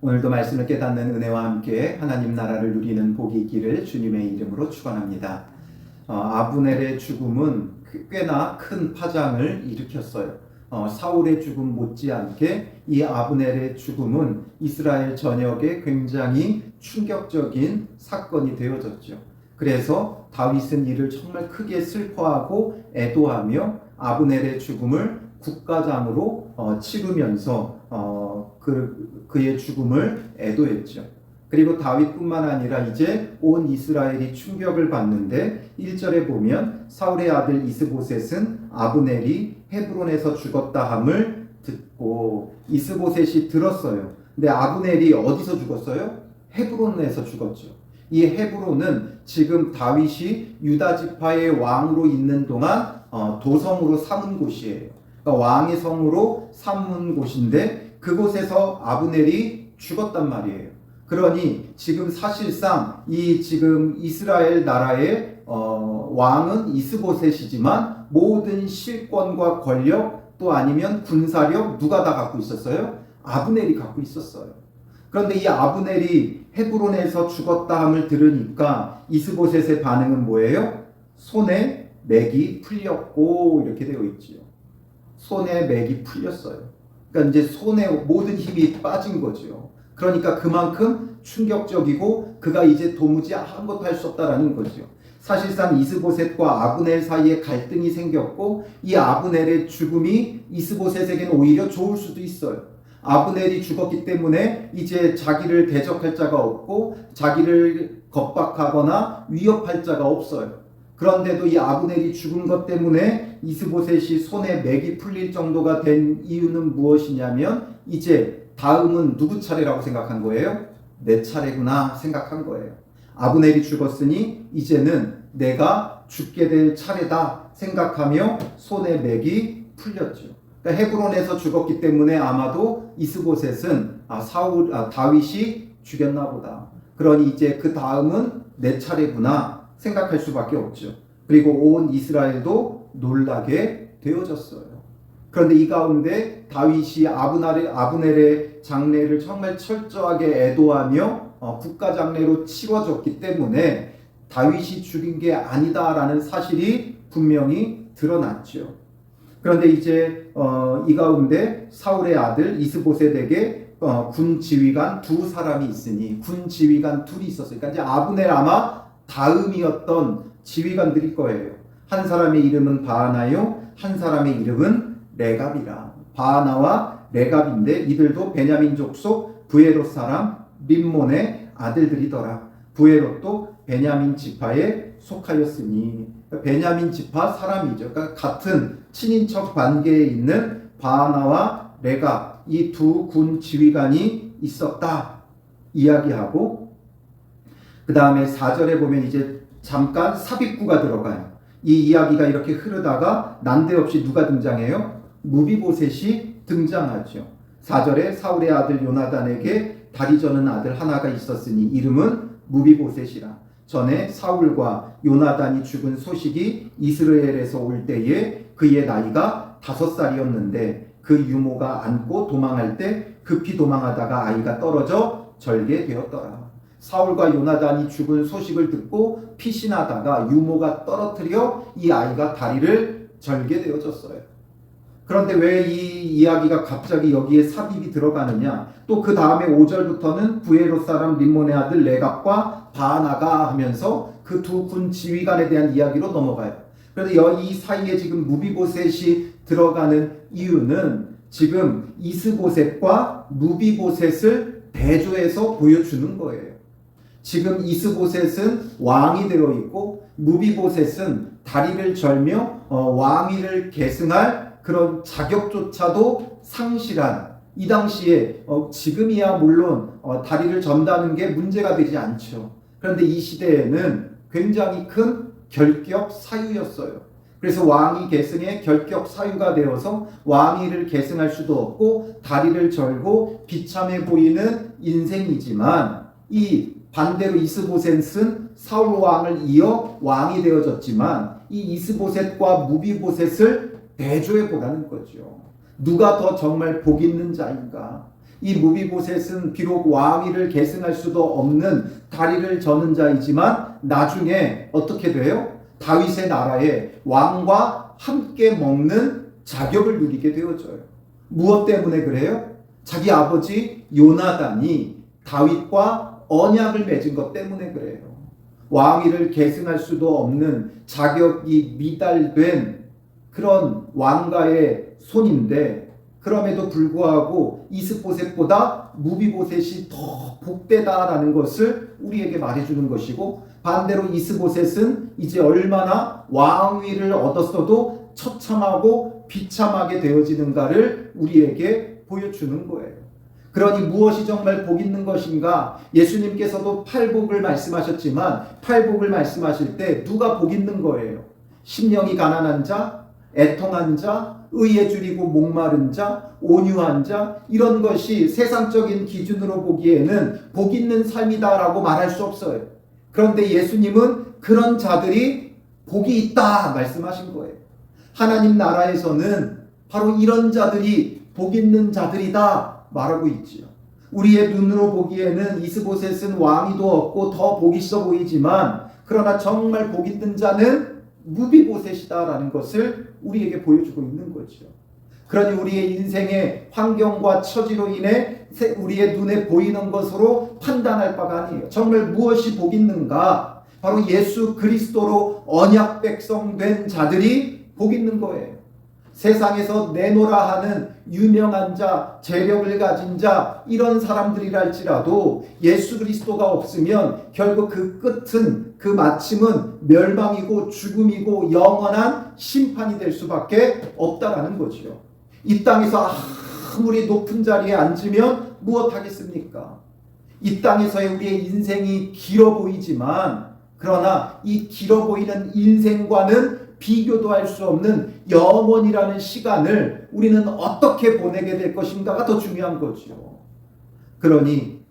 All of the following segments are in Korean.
오늘도 말씀을 깨닫는 은혜와 함께 하나님 나라를 누리는 복이 있기를 주님의 이름으로 축원합니다. 아브넬의 죽음은 꽤나 큰 파장을 일으켰어요. 사울의 죽음 못지않게 이 아브넬의 죽음은 이스라엘 전역에 굉장히 충격적인 사건이 되어졌죠. 그래서 다윗은 이를 정말 크게 슬퍼하고 애도하며 아브넬의 죽음을 국가장으로 치르면서 그의 죽음을 애도했죠. 그리고 다윗뿐만 아니라 이제 온 이스라엘이 충격을 받는데 1절에 보면 사울의 아들 이스보셋은 아브넬이 헤브론에서 죽었다함을 듣고, 이스보셋이 들었어요. 근데 아브넬이 어디서 죽었어요? 헤브론에서 죽었죠. 이 헤브론은 지금 다윗이 유다 지파의 왕으로 있는 동안 도성으로 삼은 곳이에요. 그러니까 왕의 성으로 삼은 곳인데 그곳에서 아브넬이 죽었단 말이에요. 그러니 지금 사실상 지금 이스라엘 나라의 왕은 이스보셋이지만 모든 실권과 권력 또 아니면 군사력 누가 다 갖고 있었어요? 아브넬이 갖고 있었어요. 그런데 이 아브넬이 헤브론에서 죽었다함을 들으니까 이스보셋의 반응은 뭐예요? 손에 맥이 풀렸고 이렇게 되어 있지요. 손에 맥이 풀렸어요. 그러니까 이제 손에 모든 힘이 빠진 거죠. 그러니까 그만큼 충격적이고 그가 이제 도무지 아무것도 할 수 없다라는 거죠. 사실상 이스보셋과 아브넬 사이에 갈등이 생겼고 이 아브넬의 죽음이 이스보셋에게는 오히려 좋을 수도 있어요. 아브넬이 죽었기 때문에 이제 자기를 대적할 자가 없고 자기를 겁박하거나 위협할 자가 없어요. 그런데도 이 아브넬이 죽은 것 때문에 이스보셋이 손에 맥이 풀릴 정도가 된 이유는 무엇이냐면 이제 다음은 누구 차례라고 생각한 거예요? 내 차례구나 생각한 거예요. 아브넬이 죽었으니 이제는 내가 죽게 될 차례다 생각하며 손에 맥이 풀렸죠. 그러니까 헤브론에서 죽었기 때문에 아마도 이스보셋은 다윗이 죽였나 보다. 그러니 이제 그 다음은 내 차례구나 생각할 수밖에 없죠. 그리고 온 이스라엘도 놀라게 되어졌어요. 그런데 이 가운데 다윗이 아브넬의 장례를 정말 철저하게 애도하며 국가 장례로 치러졌기 때문에 다윗이 죽인 게 아니다라는 사실이 분명히 드러났죠. 그런데 이제 이 가운데 사울의 아들 이스보셋에게 군 지휘관 두 사람이 있으니 군 지휘관 둘이 있었어요. 그러니까 이제 아브넬 아마 다음이었던 지휘관들일 거예요. 한 사람의 이름은 바하나요, 한 사람의 이름은 레갑이라. 바하나와 레갑인데 이들도 베냐민 족속 브에롯 사람 림몬의 아들들이더라. 브에롯도 베냐민 지파에 속하였으니 베냐민 지파 사람이죠. 그러니까 같은 친인척 관계에 있는 바하나와 레갑 이 두 군 지휘관이 있었다 이야기하고, 그 다음에 4절에 보면 이제 잠깐 삽입구가 들어가요. 이 이야기가 이렇게 흐르다가 난데없이 누가 등장해요? 무비보셋이 등장하죠. 4절에 사울의 아들 요나단에게 다리 저는 아들 하나가 있었으니 이름은 무비보셋이라. 전에 사울과 요나단이 죽은 소식이 이스라엘에서 올 때에 그의 나이가 5살이었는데 그 유모가 안고 도망할 때 급히 도망하다가 아이가 떨어져 절게 되었더라. 사울과 요나단이 죽은 소식을 듣고 피신하다가 유모가 떨어뜨려 이 아이가 다리를 절게 되어졌어요. 그런데 왜 이 이야기가 갑자기 여기에 삽입이 들어가느냐? 또 그 다음에 5절부터는 브에롯 사람 림몬의 아들 레갑과 바하나가 하면서 그 두 군 지휘관에 대한 이야기로 넘어가요. 그런데 이 사이에 지금 무비보셋이 들어가는 이유는 지금 이스보셋과 무비보셋을 대조해서 보여주는 거예요. 지금 이스보셋은 왕이 되어 있고 무비보셋은 다리를 절며 왕위를 계승할 그런 자격조차도 상실한, 이 당시에 지금이야 물론 다리를 전다는 게 문제가 되지 않죠. 그런데 이 시대에는 굉장히 큰 결격 사유였어요. 그래서 왕위 계승의 결격 사유가 되어서 왕위를 계승할 수도 없고 다리를 절고 비참해 보이는 인생이지만, 이 반대로 이스보셋은 사울 왕을 이어 왕이 되어졌지만 이 이스보셋과 무비보셋을 대조해 보라는 거죠. 누가 더 정말 복 있는 자인가? 이 무비보셋은 비록 왕위를 계승할 수도 없는 다리를 저는 자이지만 나중에 어떻게 돼요? 다윗의 나라에 왕과 함께 먹는 자격을 누리게 되어져요. 무엇 때문에 그래요? 자기 아버지 요나단이 다윗과 언약을 맺은 것 때문에 그래요. 왕위를 계승할 수도 없는 자격이 미달된 그런 왕가의 손인데, 그럼에도 불구하고 이스보셋보다 무비보셋이 더 복되다라는 것을 우리에게 말해주는 것이고, 반대로 이스보셋은 이제 얼마나 왕위를 얻었어도 처참하고 비참하게 되어지는가를 우리에게 보여주는 거예요. 그러니 무엇이 정말 복 있는 것인가? 예수님께서도 팔복을 말씀하셨지만 팔복을 말씀하실 때 누가 복 있는 거예요? 심령이 가난한 자, 애통한 자, 의에 줄이고 목마른 자, 온유한 자, 이런 것이 세상적인 기준으로 보기에는 복 있는 삶이다라고 말할 수 없어요. 그런데 예수님은 그런 자들이 복이 있다 말씀하신 거예요. 하나님 나라에서는 바로 이런 자들이 복 있는 자들이다 말하고 있지요. 우리의 눈으로 보기에는 이스보셋은 왕위도 없고 더 복 있어 보이지만, 그러나 정말 복 있는 자는 무비보셋이다라는 것을 우리에게 보여주고 있는 거죠. 그러니 우리의 인생의 환경과 처지로 인해 우리의 눈에 보이는 것으로 판단할 바가 아니에요. 정말 무엇이 복 있는가? 바로 예수 그리스도로 언약 백성 된 자들이 복 있는 거예요. 세상에서 내노라 하는 유명한 자, 재력을 가진 자, 이런 사람들이랄지라도 예수 그리스도가 없으면 결국 그 끝은, 그 마침은 멸망이고 죽음이고 영원한 심판이 될 수밖에 없다라는 거지요. 이 땅에서 아무리 높은 자리에 앉으면 무엇 하겠습니까? 이 땅에서의 우리의 인생이 길어 보이지만, 그러나 이 길어 보이는 인생과는 비교도 할 수 없는 영원이라는 시간을 우리는 어떻게 보내게 될 것인가가 더 중요한 거죠. 그러니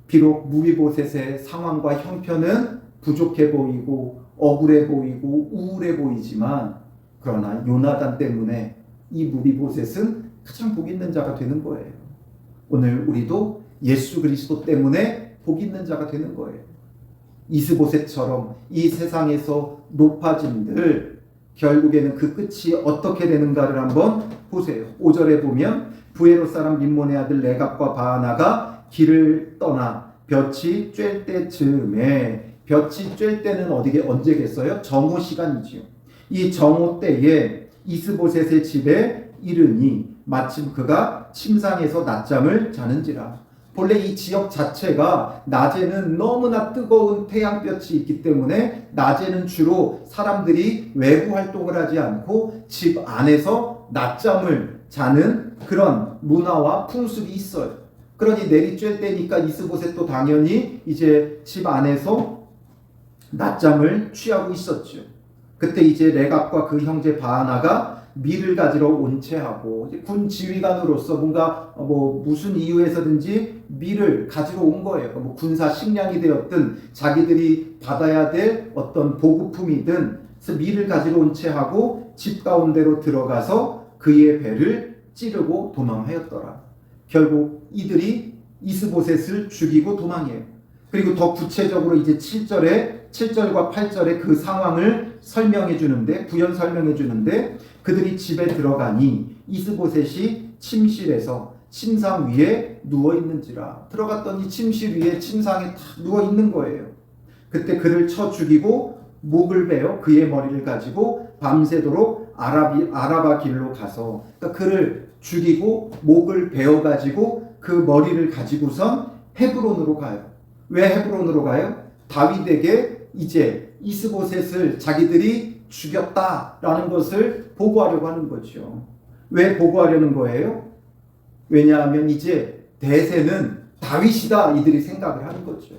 비록 무비보셋의 상황과 형편은 부족해 보이고 억울해 보이고 우울해 보이지만, 그러나 요나단 때문에 이 무비보셋은 가장 복 있는 자가 되는 거예요. 오늘 우리도 예수 그리스도 때문에 복 있는 자가 되는 거예요. 이스보셋처럼 이 세상에서 높아짐들, 결국에는 그 끝이 어떻게 되는가를 한번 보세요. 5절에 보면 부에롯 사람 림몬의 아들 레갑과 바하나가 길을 떠나 볕이 쬐을 때쯤에, 볕이 쬐을 때는 언제겠어요? 정오 시간이지요. 이 정오 때에 이스보셋의 집에 이르니 마침 그가 침상에서 낮잠을 자는지라. 본래 이 지역 자체가 낮에는 너무나 뜨거운 태양볕이 있기 때문에 낮에는 주로 사람들이 외부 활동을 하지 않고 집 안에서 낮잠을 자는 그런 문화와 풍습이 있어요. 그러니 내리쬐 때니까 이스보셋도 당연히 이제 집 안에서 낮잠을 취하고 있었죠. 그때 이제 레갑과 그 형제 바하나가 밀을 가지러 온 채하고, 군 지휘관으로서 뭔가 무슨 이유에서든지 밀을 가지러 온 거예요. 군사 식량이 되었든 자기들이 받아야 될 어떤 보급품이든, 그래서 밀을 가지러 온 채하고 집 가운데로 들어가서 그의 배를 찌르고 도망하였더라. 결국 이들이 이스보셋을 죽이고 도망해요. 그리고 더 구체적으로 이제 7절과 8절에 그 상황을 설명해 주는데, 부연 설명해 주는데, 그들이 집에 들어가니 이스보셋이 침실에서 침상 위에 누워 있는지라. 들어갔더니 침실 위에 침상에 딱 누워 있는 거예요. 그때 그를 쳐 죽이고 목을 베어 그의 머리를 가지고 밤새도록 아라바 길로 가서, 그러니까 그를 죽이고 목을 베어 가지고 그 머리를 가지고선 헤브론으로 가요. 왜 헤브론으로 가요? 다윗에게 이제 이스보셋을 자기들이 죽였다라는 것을 보고하려고 하는 거죠. 왜 보고하려는 거예요? 왜냐하면 이제 대세는 다윗이다 이들이 생각을 하는 거죠.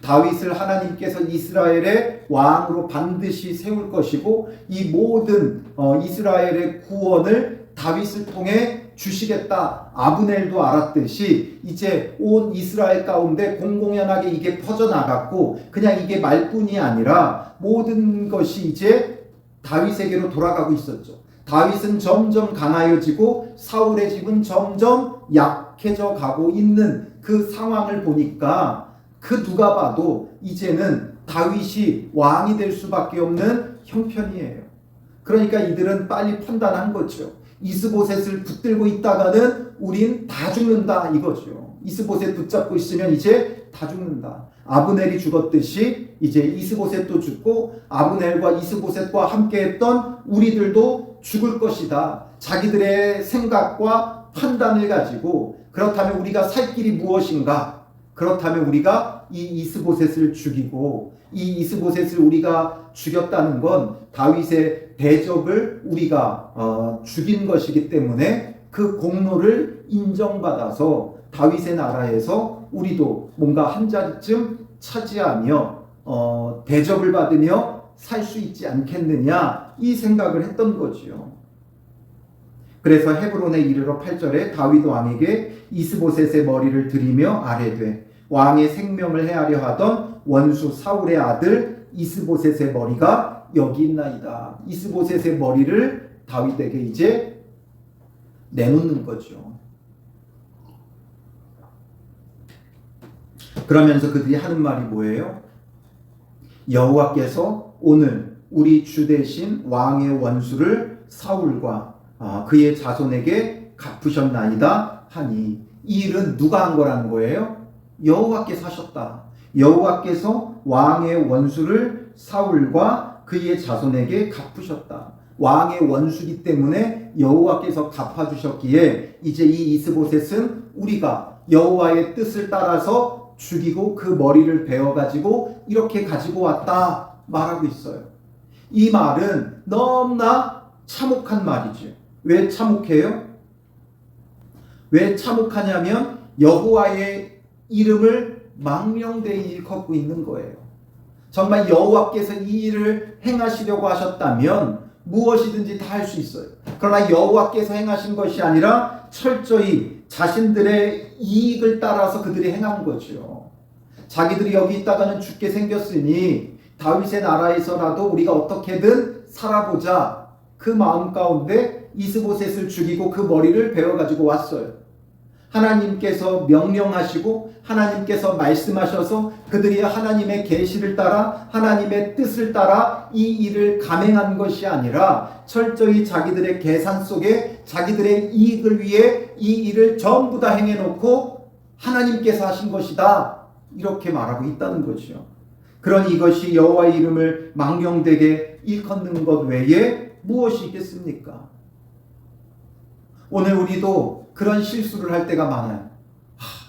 다윗을 하나님께서 이스라엘의 왕으로 반드시 세울 것이고, 이 모든 이스라엘의 구원을 다윗을 통해 주시겠다. 아브넬도 알았듯이 이제 온 이스라엘 가운데 공공연하게 이게 퍼져나갔고, 그냥 이게 말뿐이 아니라 모든 것이 이제 다윗에게로 돌아가고 있었죠. 다윗은 점점 강하여지고 사울의 집은 점점 약해져 가고 있는 그 상황을 보니까 그 누가 봐도 이제는 다윗이 왕이 될 수밖에 없는 형편이에요. 그러니까 이들은 빨리 판단한 거죠. 이스보셋을 붙들고 있다가는 우린 다 죽는다 이거죠. 이스보셋 붙잡고 있으면 이제 다 죽는다. 아브넬이 죽었듯이 이제 이스보셋도 죽고 아브넬과 이스보셋과 함께했던 우리들도 죽을 것이다. 자기들의 생각과 판단을 가지고 그렇다면 우리가 살 길이 무엇인가? 그렇다면 우리가 이 이스보셋을 죽이고 이 이스보셋을 우리가 죽였다는 건 다윗의 대적을 우리가 죽인 것이기 때문에 그 공로를 인정받아서 다윗의 나라에서 우리도 뭔가 한 자리쯤 차지하며 대접을 받으며 살 수 있지 않겠느냐 이 생각을 했던 거지요. 그래서 헤브론에 이르러 8절에 다윗 왕에게 이스보셋의 머리를 들이며 아뢰되 왕의 생명을 해하려 하던 원수 사울의 아들 이스보셋의 머리가 여기 있나이다. 이스보셋의 머리를 다윗에게 이제 내놓는 거죠. 그러면서 그들이 하는 말이 뭐예요? 여호와께서 오늘 우리 주 대신 왕의 원수를 사울과 그의 자손에게 갚으셨나이다 하니 이 일은 누가 한 거라는 거예요? 여호와께서 하셨다. 여호와께서 왕의 원수를 사울과 그의 자손에게 갚으셨다. 왕의 원수기 때문에 여호와께서 갚아주셨기에 이제 이 이스보셋은 우리가 여호와의 뜻을 따라서 죽이고 그 머리를 베어가지고 이렇게 가지고 왔다 말하고 있어요. 이 말은 너무나 참혹한 말이죠. 왜 참혹해요? 왜 참혹하냐면 여호와의 이름을 망령되이 일컫고 있는 거예요. 정말 여호와께서 이 일을 행하시려고 하셨다면 무엇이든지 다 할 수 있어요. 그러나 여호와께서 행하신 것이 아니라 철저히 자신들의 이익을 따라서 그들이 행한 거죠. 자기들이 여기 있다가는 죽게 생겼으니 다윗의 나라에서라도 우리가 어떻게든 살아보자. 그 마음 가운데 이스보셋을 죽이고 그 머리를 베어가지고 왔어요. 하나님께서 명령하시고 하나님께서 말씀하셔서 그들이 하나님의 계시를 따라 하나님의 뜻을 따라 이 일을 감행한 것이 아니라 철저히 자기들의 계산 속에 자기들의 이익을 위해 이 일을 전부 다 행해놓고 하나님께서 하신 것이다 이렇게 말하고 있다는 거죠. 그러니 이것이 여호와의 이름을 망령되게 일컫는 것 외에 무엇이 있겠습니까? 오늘 우리도 그런 실수를 할 때가 많아요.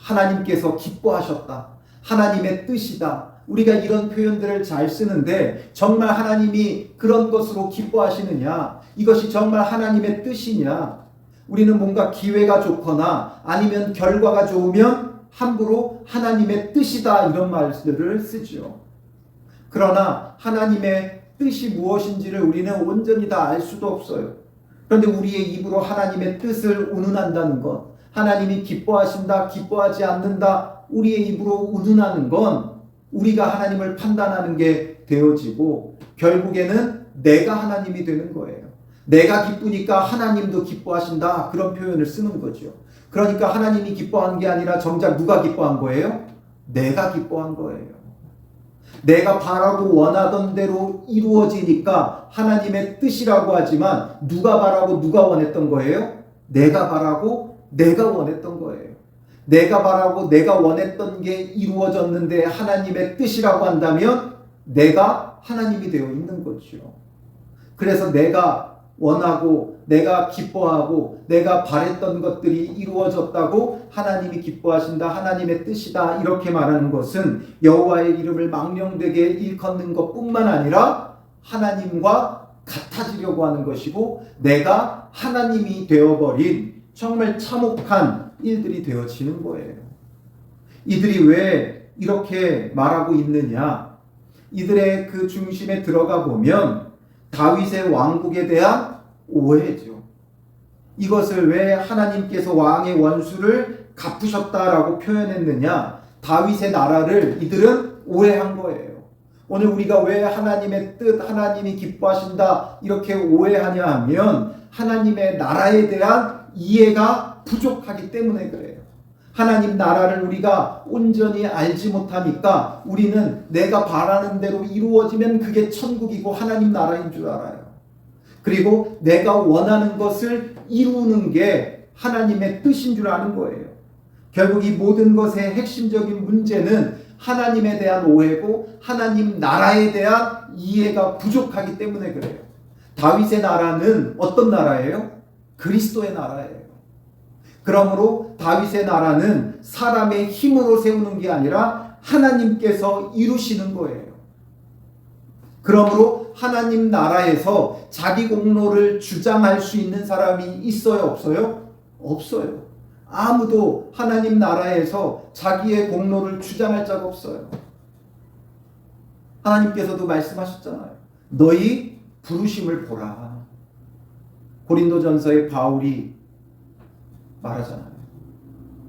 하나님께서 기뻐하셨다. 하나님의 뜻이다. 우리가 이런 표현들을 잘 쓰는데 정말 하나님이 그런 것으로 기뻐하시느냐? 이것이 정말 하나님의 뜻이냐? 우리는 뭔가 기회가 좋거나 아니면 결과가 좋으면 함부로 하나님의 뜻이다 이런 말들을 쓰죠. 그러나 하나님의 뜻이 무엇인지를 우리는 온전히 다 알 수도 없어요. 그런데 우리의 입으로 하나님의 뜻을 운운한다는 것, 하나님이 기뻐하신다, 기뻐하지 않는다, 우리의 입으로 운운하는 건 우리가 하나님을 판단하는 게 되어지고 결국에는 내가 하나님이 되는 거예요. 내가 기쁘니까 하나님도 기뻐하신다 그런 표현을 쓰는 거죠. 그러니까 하나님이 기뻐한 게 아니라 정작 누가 기뻐한 거예요? 내가 기뻐한 거예요. 내가 바라고 원하던 대로 이루어지니까 하나님의 뜻이라고 하지만 누가 바라고 누가 원했던 거예요? 내가 바라고 내가 원했던 거예요. 내가 바라고 내가 원했던 게 이루어졌는데 하나님의 뜻이라고 한다면 내가 하나님이 되어 있는 거죠. 그래서 내가 원하고 내가 기뻐하고 내가 바랬던 것들이 이루어졌다고 하나님이 기뻐하신다. 하나님의 뜻이다. 이렇게 말하는 것은 여호와의 이름을 망령되게 일컫는 것뿐만 아니라 하나님과 같아지려고 하는 것이고 내가 하나님이 되어버린 정말 참혹한 일들이 되어지는 거예요. 이들이 왜 이렇게 말하고 있느냐? 이들의 그 중심에 들어가 보면 다윗의 왕국에 대한 오해죠. 이것을 왜 하나님께서 왕의 원수를 갚으셨다라고 표현했느냐? 다윗의 나라를 이들은 오해한 거예요. 오늘 우리가 왜 하나님의 뜻, 하나님이 기뻐하신다 이렇게 오해하냐 하면 하나님의 나라에 대한 이해가 부족하기 때문에 그래요. 하나님 나라를 우리가 온전히 알지 못하니까 우리는 내가 바라는 대로 이루어지면 그게 천국이고 하나님 나라인 줄 알아요. 그리고 내가 원하는 것을 이루는 게 하나님의 뜻인 줄 아는 거예요. 결국 이 모든 것의 핵심적인 문제는 하나님에 대한 오해고 하나님 나라에 대한 이해가 부족하기 때문에 그래요. 다윗의 나라는 어떤 나라예요? 그리스도의 나라예요. 그러므로 다윗의 나라는 사람의 힘으로 세우는 게 아니라 하나님께서 이루시는 거예요. 그러므로 하나님 나라에서 자기 공로를 주장할 수 있는 사람이 있어요, 없어요? 없어요. 아무도 하나님 나라에서 자기의 공로를 주장할 자가 없어요. 하나님께서도 말씀하셨잖아요. 너희 부르심을 보라. 고린도전서에 바울이 말하잖아요.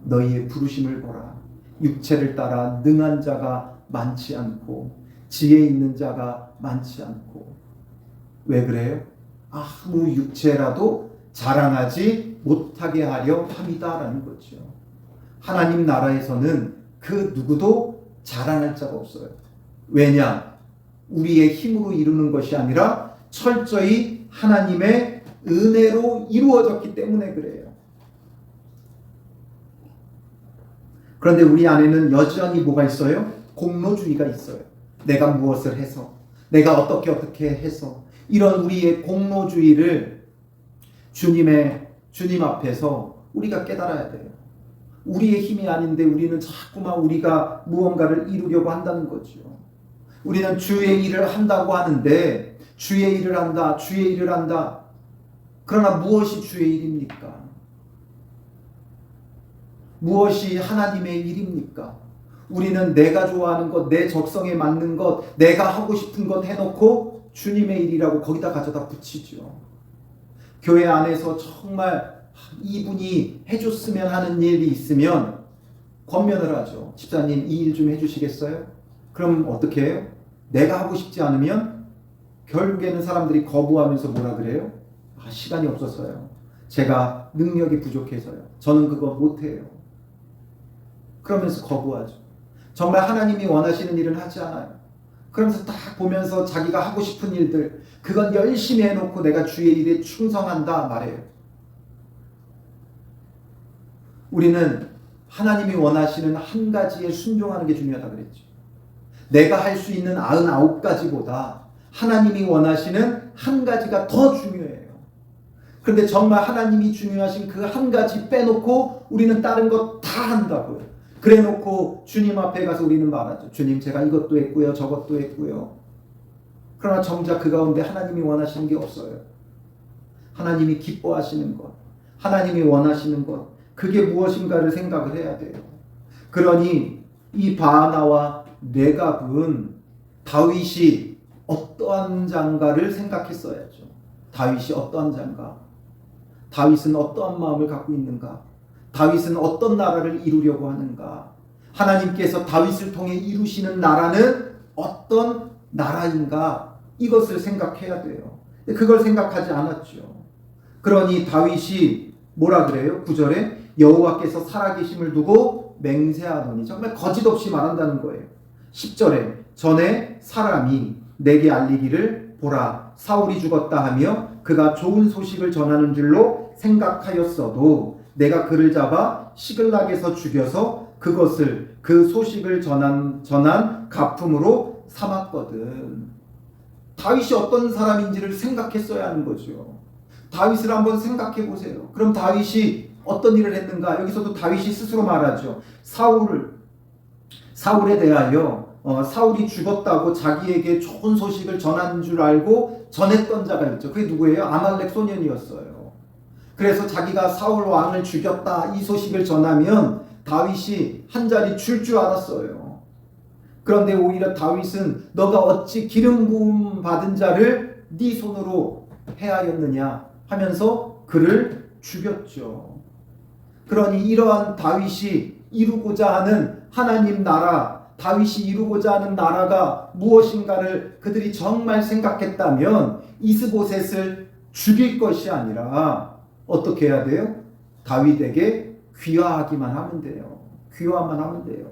너희의 부르심을 보라. 육체를 따라 능한 자가 많지 않고 지혜 있는 자가 많지 않고. 왜 그래요? 아무 육체라도 자랑하지 못하게 하려 함이다라는 거죠. 하나님 나라에서는 그 누구도 자랑할 자가 없어요. 왜냐? 우리의 힘으로 이루는 것이 아니라 철저히 하나님의 은혜로 이루어졌기 때문에 그래요. 그런데 우리 안에는 여전히 뭐가 있어요? 공로주의가 있어요. 내가 무엇을 해서, 내가 어떻게 해서, 이런 우리의 공로주의를 주님 앞에서 우리가 깨달아야 돼요. 우리의 힘이 아닌데 우리는 자꾸만 우리가 무언가를 이루려고 한다는 거죠. 우리는 주의 일을 한다고 하는데 주의 일을 한다, 주의 일을 한다. 그러나 무엇이 주의 일입니까? 무엇이 하나님의 일입니까? 우리는 내가 좋아하는 것, 내 적성에 맞는 것, 내가 하고 싶은 것 해놓고 주님의 일이라고 거기다 가져다 붙이죠. 교회 안에서 정말 이분이 해줬으면 하는 일이 있으면 권면을 하죠. 집사님 이 일 좀 해주시겠어요? 그럼 어떻게 해요? 내가 하고 싶지 않으면 결국에는 사람들이 거부하면서 뭐라 그래요? 시간이 없어서요. 제가 능력이 부족해서요. 저는 그거 못해요. 그러면서 거부하죠. 정말 하나님이 원하시는 일은 하지 않아요. 그러면서 딱 보면서 자기가 하고 싶은 일들, 그건 열심히 해놓고 내가 주의 일에 충성한다 말해요. 우리는 하나님이 원하시는 한 가지에 순종하는 게 중요하다 그랬죠. 내가 할 수 있는 99가지보다 하나님이 원하시는 한 가지가 더 중요해요. 그런데 정말 하나님이 중요하신 그 한 가지 빼놓고 우리는 다른 거 다 한다고요. 그래 놓고 주님 앞에 가서 우리는 말하죠. 주님, 제가 이것도 했고요, 저것도 했고요. 그러나 정작 그 가운데 하나님이 원하시는 게 없어요. 하나님이 기뻐하시는 것, 하나님이 원하시는 것, 그게 무엇인가를 생각을 해야 돼요. 그러니 이 바하나와 레갑은 다윗이 어떠한 자인가를 생각했어야죠. 다윗이 어떠한 자인가? 다윗은 어떠한 마음을 갖고 있는가? 다윗은 어떤 나라를 이루려고 하는가? 하나님께서 다윗을 통해 이루시는 나라는 어떤 나라인가? 이것을 생각해야 돼요. 그걸 생각하지 않았죠. 그러니 다윗이 뭐라 그래요? 9절에 여호와께서 살아계심을 두고 맹세하더니, 정말 거짓없이 말한다는 거예요. 10절에 전에 사람이 내게 알리기를 보라, 사울이 죽었다 하며 그가 좋은 소식을 전하는 줄로 생각하였어도 내가 그를 잡아 시글락에서 죽여서 그것을 그 소식을 전한 가품으로 삼았거든. 다윗이 어떤 사람인지를 생각했어야 하는 거죠. 다윗을 한번 생각해 보세요. 그럼 다윗이 어떤 일을 했는가? 여기서도 다윗이 스스로 말하죠. 사울에 대하여 사울이 죽었다고 자기에게 좋은 소식을 전한 줄 알고 전했던 자가 있죠. 그게 누구예요? 아말렉 소년이었어요. 그래서 자기가 사울 왕을 죽였다 이 소식을 전하면 다윗이 한 자리 줄 줄 알았어요. 그런데 오히려 다윗은 너가 어찌 기름 부음 받은 자를 네 손으로 해하였느냐 하면서 그를 죽였죠. 그러니 이러한 다윗이 이루고자 하는 하나님 나라, 다윗이 이루고자 하는 나라가 무엇인가를 그들이 정말 생각했다면 이스보셋을 죽일 것이 아니라 어떻게 해야 돼요? 다윗에게 귀화하기만 하면 돼요. 귀화만 하면 돼요.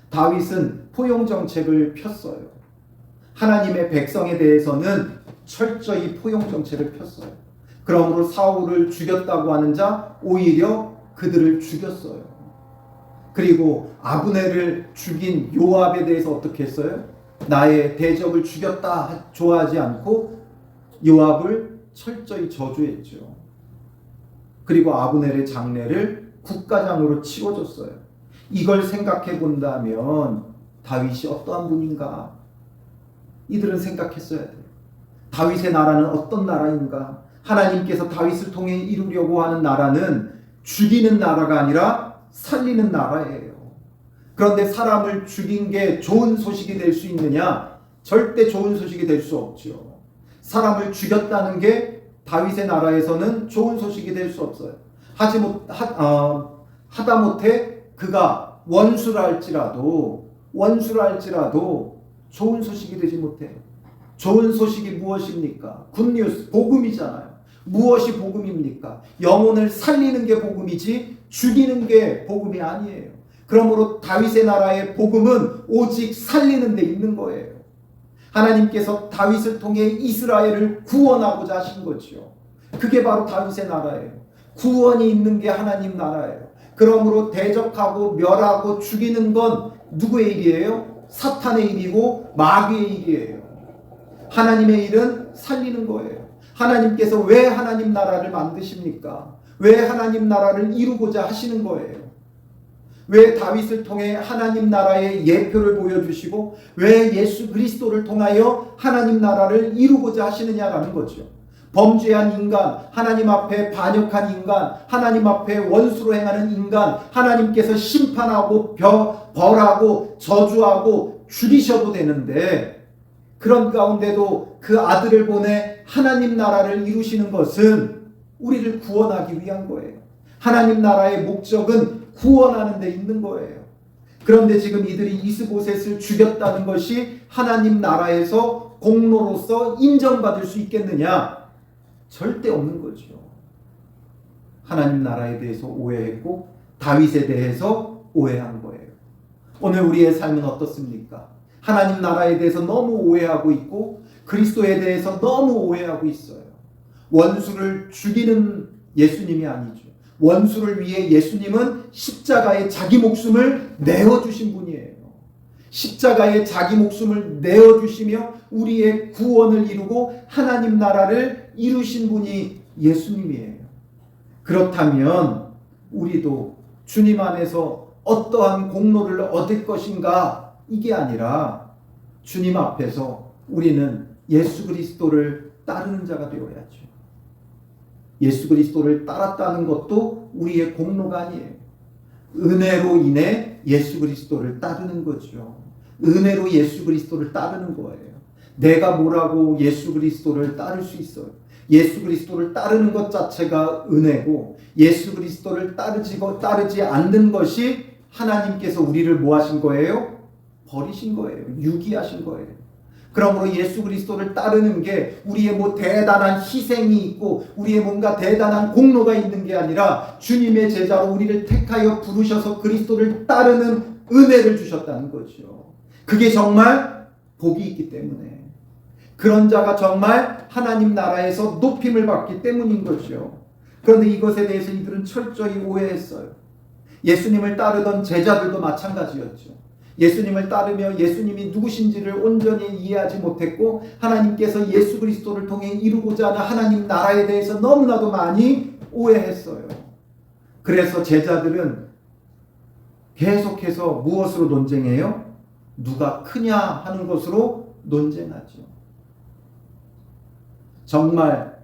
다윗은 포용 정책을 폈어요. 하나님의 백성에 대해서는 철저히 포용 정책을 폈어요. 그러므로 사울을 죽였다고 하는 자 오히려 그들을 죽였어요. 그리고 아브넬을 죽인 요압에 대해서 어떻게 했어요? 나의 대적을 죽였다 좋아하지 않고 요압을 철저히 저주했죠. 그리고 아브넬의 장례를 국가장으로 치러줬어요. 이걸 생각해 본다면 다윗이 어떠한 분인가? 이들은 생각했어야 돼요. 다윗의 나라는 어떤 나라인가? 하나님께서 다윗을 통해 이루려고 하는 나라는 죽이는 나라가 아니라 살리는 나라예요. 그런데 사람을 죽인 게 좋은 소식이 될 수 있느냐? 절대 좋은 소식이 될 수 없죠. 사람을 죽였다는 게 다윗의 나라에서는 좋은 소식이 될 수 없어요. 하다못해 그가 원수랄지라도 좋은 소식이 되지 못해요. 좋은 소식이 무엇입니까? 굿뉴스, 복음이잖아요. 무엇이 복음입니까? 영혼을 살리는 게 복음이지 죽이는 게 복음이 아니에요. 그러므로 다윗의 나라의 복음은 오직 살리는 데 있는 거예요. 하나님께서 다윗을 통해 이스라엘을 구원하고자 하신 거죠. 그게 바로 다윗의 나라예요. 구원이 있는 게 하나님 나라예요. 그러므로 대적하고 멸하고 죽이는 건 누구의 일이에요? 사탄의 일이고 마귀의 일이에요. 하나님의 일은 살리는 거예요. 하나님께서 왜 하나님 나라를 만드십니까? 왜 하나님 나라를 이루고자 하시는 거예요? 왜 다윗을 통해 하나님 나라의 예표를 보여주시고 왜 예수 그리스도를 통하여 하나님 나라를 이루고자 하시느냐라는 거죠. 범죄한 인간, 하나님 앞에 반역한 인간, 하나님 앞에 원수로 행하는 인간, 하나님께서 심판하고 벌하고 저주하고 죽이셔도 되는데 그런 가운데도 그 아들을 보내 하나님 나라를 이루시는 것은 우리를 구원하기 위한 거예요. 하나님 나라의 목적은 구원하는 데 있는 거예요. 그런데 지금 이들이 이스보셋을 죽였다는 것이 하나님 나라에서 공로로서 인정받을 수 있겠느냐? 절대 없는 거죠. 하나님 나라에 대해서 오해했고 다윗에 대해서 오해한 거예요. 오늘 우리의 삶은 어떻습니까? 하나님 나라에 대해서 너무 오해하고 있고 그리스도에 대해서 너무 오해하고 있어요. 원수를 죽이는 예수님이 아니죠. 원수를 위해 예수님은 십자가에 자기 목숨을 내어주신 분이에요. 십자가에 자기 목숨을 내어주시며 우리의 구원을 이루고 하나님 나라를 이루신 분이 예수님이에요. 그렇다면 우리도 주님 안에서 어떠한 공로를 얻을 것인가? 이게 아니라 주님 앞에서 우리는 예수 그리스도를 따르는 자가 되어야죠. 예수 그리스도를 따랐다는 것도 우리의 공로가 아니에요. 은혜로 인해 예수 그리스도를 따르는 거죠. 은혜로 예수 그리스도를 따르는 거예요. 내가 뭐라고 예수 그리스도를 따를 수 있어요? 예수 그리스도를 따르는 것 자체가 은혜고 예수 그리스도를 따르지 않는 것이 하나님께서 우리를 뭐 하신 거예요? 버리신 거예요. 유기하신 거예요. 그러므로 예수 그리스도를 따르는 게 우리의 뭐 대단한 희생이 있고 우리의 뭔가 대단한 공로가 있는 게 아니라 주님의 제자로 우리를 택하여 부르셔서 그리스도를 따르는 은혜를 주셨다는 거죠. 그게 정말 복이 있기 때문에 그런 자가 정말 하나님 나라에서 높임을 받기 때문인 거죠. 그런데 이것에 대해서 이들은 철저히 오해했어요. 예수님을 따르던 제자들도 마찬가지였죠. 예수님을 따르며 예수님이 누구신지를 온전히 이해하지 못했고 하나님께서 예수 그리스도를 통해 이루고자 하는 하나님 나라에 대해서 너무나도 많이 오해했어요. 그래서 제자들은 계속해서 무엇으로 논쟁해요? 누가 크냐 하는 것으로 논쟁하죠. 정말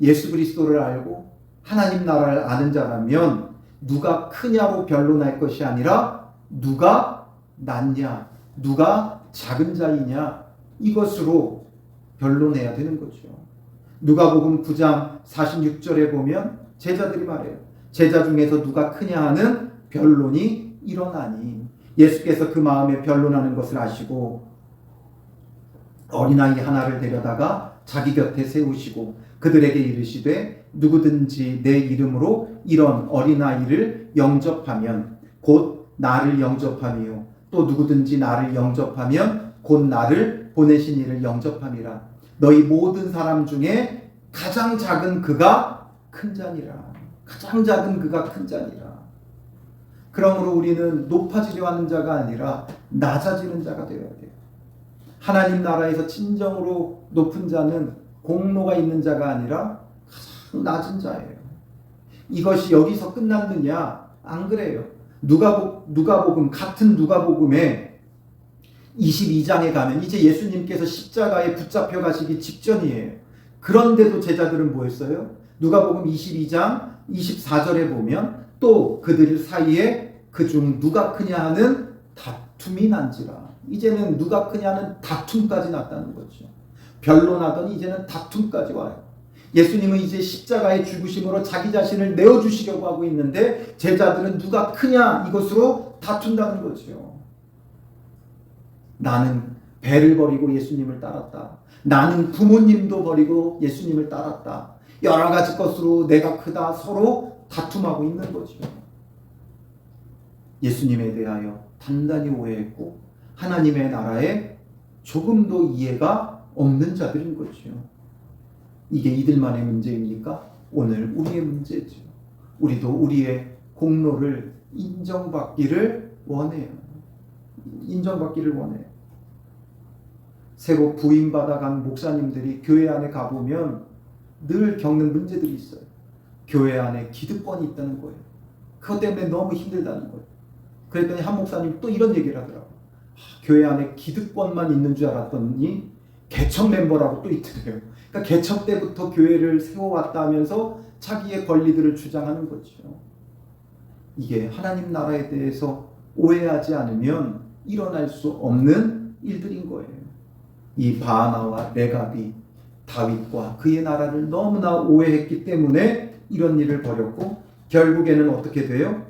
예수 그리스도를 알고 하나님 나라를 아는 자라면 누가 크냐로 변론할 것이 아니라 누가 낫냐, 누가 작은 자이냐 이것으로 변론해야 되는 거죠. 누가복음 9장 46절에 보면 제자들이 말해요. 제자 중에서 누가 크냐 하는 변론이 일어나니 예수께서 그 마음에 변론하는 것을 아시고 어린아이 하나를 데려다가 자기 곁에 세우시고 그 그들에게 이르시되 누구든지 내 이름으로 이런 어린아이를 영접하면 곧 나를 영접함이요 또 누구든지 나를 영접하면 곧 나를 보내신 이를 영접함이라. 너희 모든 사람 중에 가장 작은 그가 큰 자니라. 가장 작은 그가 큰 자니라. 그러므로 우리는 높아지려 하는 자가 아니라 낮아지는 자가 되어야 돼요. 하나님 나라에서 진정으로 높은 자는 공로가 있는 자가 아니라 가장 낮은 자예요. 이것이 여기서 끝났느냐? 안 그래요. 누가복음 같은 누가복음에 22장에 가면 이제 예수님께서 십자가에 붙잡혀 가시기 직전이에요. 그런데도 제자들은 뭐 했어요? 누가복음 22장 24절에 보면 또 그들 사이에 그중 누가 크냐 하는 다툼이 난지라. 이제는 누가 크냐는 다툼까지 났다는 거죠. 변론하더니 이제는 다툼까지 와요. 예수님은 이제 십자가의 죽으심으로 자기 자신을 내어주시려고 하고 있는데 제자들은 누가 크냐 이것으로 다툰다는 거죠. 나는 배를 버리고 예수님을 따랐다. 나는 부모님도 버리고 예수님을 따랐다. 여러 가지 것으로 내가 크다 서로 다툼하고 있는 거죠. 예수님에 대하여 단단히 오해했고 하나님의 나라에 조금도 이해가 없는 자들인 거죠. 이게 이들만의 문제입니까? 오늘 우리의 문제죠. 우리도 우리의 공로를 인정받기를 원해요. 인정받기를 원해요. 새로 부임받아 간 목사님들이 교회 안에 가보면 늘 겪는 문제들이 있어요. 교회 안에 기득권이 있다는 거예요. 그것 때문에 너무 힘들다는 거예요. 그랬더니 한 목사님 또 이런 얘기를 하더라고요. 교회 안에 기득권만 있는 줄 알았더니 개척 멤버라고 또 있더래요. 그러니까 개척 때부터 교회를 세워왔다 하면서 자기의 권리들을 주장하는 거죠. 이게 하나님 나라에 대해서 오해하지 않으면 일어날 수 없는 일들인 거예요. 이 바나와 레갑이 다윗과 그의 나라를 너무나 오해했기 때문에 이런 일을 벌였고 결국에는 어떻게 돼요?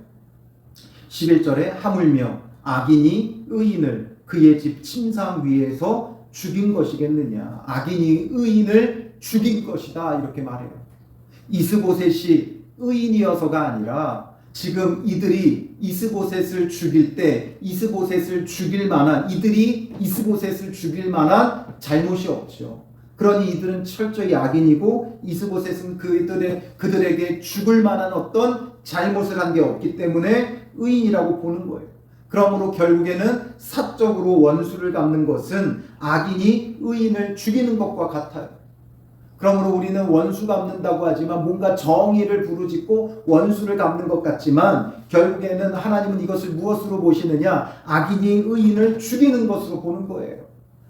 11절에 하물며 악인이 의인을 그의 집 침상 위에서 죽인 것이겠느냐. 악인이 의인을 죽인 것이다 이렇게 말해요. 이스보셋이 의인이어서가 아니라 지금 이들이 이스보셋을 죽일 때 이스보셋을 죽일 만한 이들이 이스보셋을 죽일 만한 잘못이 없죠. 그러니 이들은 철저히 악인이고 이스보셋은 그들에게 죽을 만한 어떤 잘못을 한 게 없기 때문에 의인이라고 보는 거예요. 그러므로 결국에는 사적으로 원수를 갚는 것은 악인이 의인을 죽이는 것과 같아요. 그러므로 우리는 원수 갚는다고 하지만 뭔가 정의를 부르짖고 원수를 갚는 것 같지만 결국에는 하나님은 이것을 무엇으로 보시느냐? 악인이 의인을 죽이는 것으로 보는 거예요.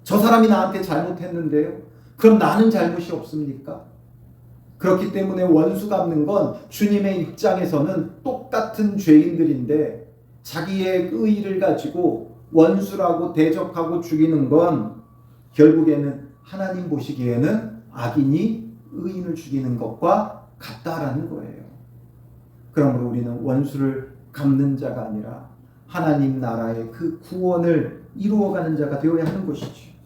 저 사람이 나한테 잘못했는데요. 그럼 나는 잘못이 없습니까? 그렇기 때문에 원수 갚는 건 주님의 입장에서는 똑같은 죄인들인데 자기의 의의를 가지고 원수라고 대적하고 죽이는 건 결국에는 하나님 보시기에는 악인이 의인을 죽이는 것과 같다라는 거예요. 그러므로 우리는 원수를 갚는 자가 아니라 하나님 나라의 그 구원을 이루어가는 자가 되어야 하는 것이죠.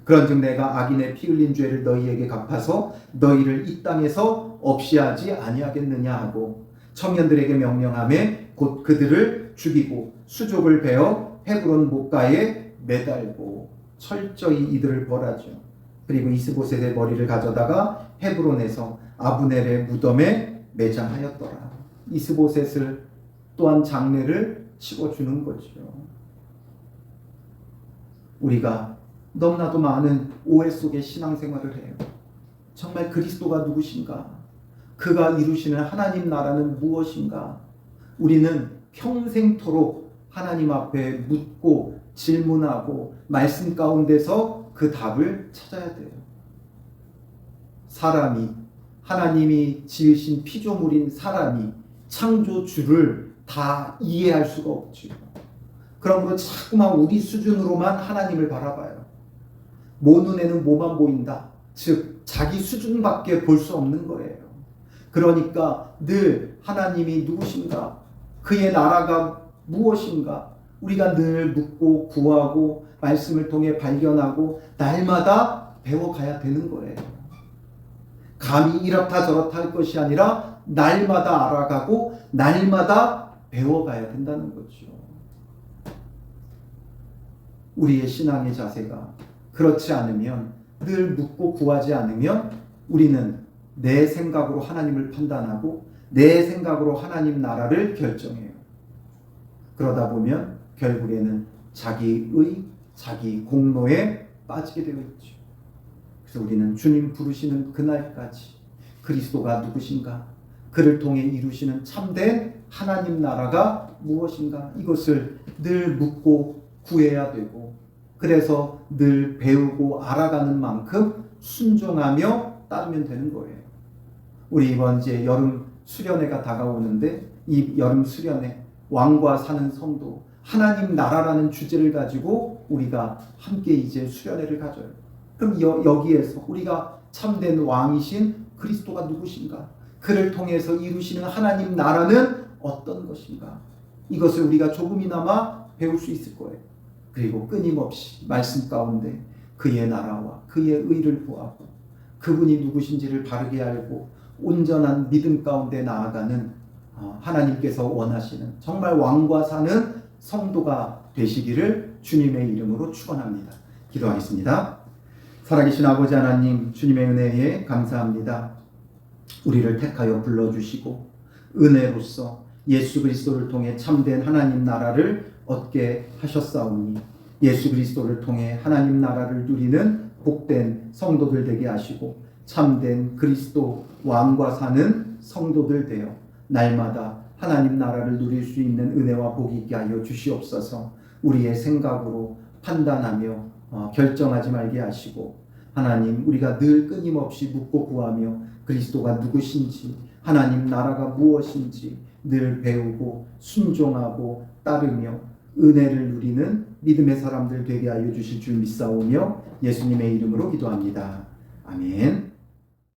그런즉 내가 악인의 피 흘린 죄를 너희에게 갚아서 너희를 이 땅에서 없이 하지 아니하겠느냐 하고 청년들에게 명령하매 곧 그들을 죽이고 수족을 베어 헤브론 못가에 매달고 철저히 이들을 벌하죠. 그리고 이스보셋의 머리를 가져다가 헤브론에서 아브넬의 무덤에 매장하였더라. 이스보셋을 또한 장례를 치러주는 거죠. 우리가 너무나도 많은 오해 속에 신앙생활을 해요. 정말 그리스도가 누구신가? 그가 이루시는 하나님 나라는 무엇인가? 우리는 평생토록 하나님 앞에 묻고 질문하고 말씀 가운데서 그 답을 찾아야 돼요. 사람이 하나님이 지으신 피조물인 사람이 창조주를 다 이해할 수가 없죠. 그러므로 자꾸만 우리 수준으로만 하나님을 바라봐요. 모 눈에는 뭐만 보인다. 즉 자기 수준밖에 볼 수 없는 거예요. 그러니까 늘 하나님이 누구신가? 그의 나라가 무엇인가? 우리가 늘 묻고 구하고 말씀을 통해 발견하고 날마다 배워가야 되는 거예요. 감히 이렇다 저렇다 할 것이 아니라 날마다 알아가고 날마다 배워가야 된다는 거죠. 우리의 신앙의 자세가 그렇지 않으면, 늘 묻고 구하지 않으면 우리는 내 생각으로 하나님을 판단하고 내 생각으로 하나님 나라를 결정해요. 그러다 보면 결국에는 자기 공로에 빠지게 되어 있죠. 그래서 우리는 주님 부르시는 그날까지 그리스도가 누구신가, 그를 통해 이루시는 참된 하나님 나라가 무엇인가, 이것을 늘 묻고 구해야 되고, 그래서 늘 배우고 알아가는 만큼 순종하며 따르면 되는 거예요. 우리 이번 이제 여름 수련회가 다가오는데, 이 여름 수련회 왕과 사는 성도, 하나님 나라라는 주제를 가지고 우리가 함께 이제 수련회를 가져요. 그럼 여기에서 우리가 참된 왕이신 그리스도가 누구신가, 그를 통해서 이루시는 하나님 나라는 어떤 것인가, 이것을 우리가 조금이나마 배울 수 있을 거예요. 그리고 끊임없이 말씀 가운데 그의 나라와 그의 의를 구하고 그분이 누구신지를 바르게 알고 온전한 믿음 가운데 나아가는 하나님께서 원하시는 정말 왕과 사는 성도가 되시기를 주님의 이름으로 축원합니다. 기도하겠습니다. 살아계신 아버지 하나님, 주님의 은혜에 감사합니다. 우리를 택하여 불러주시고 은혜로서 예수 그리스도를 통해 참된 하나님 나라를 얻게 하셨사오니, 예수 그리스도를 통해 하나님 나라를 누리는 복된 성도들 되게 하시고 참된 그리스도 왕과 사는 성도들 되어 날마다 하나님 나라를 누릴 수 있는 은혜와 복이 있게 하여 주시옵소서. 우리의 생각으로 판단하며 결정하지 말게 하시고, 하나님, 우리가 늘 끊임없이 묻고 구하며 그리스도가 누구신지, 하나님 나라가 무엇인지 늘 배우고 순종하고 따르며 은혜를 누리는 믿음의 사람들 되게 하여 주실 줄 믿사오며 예수님의 이름으로 기도합니다. 아멘.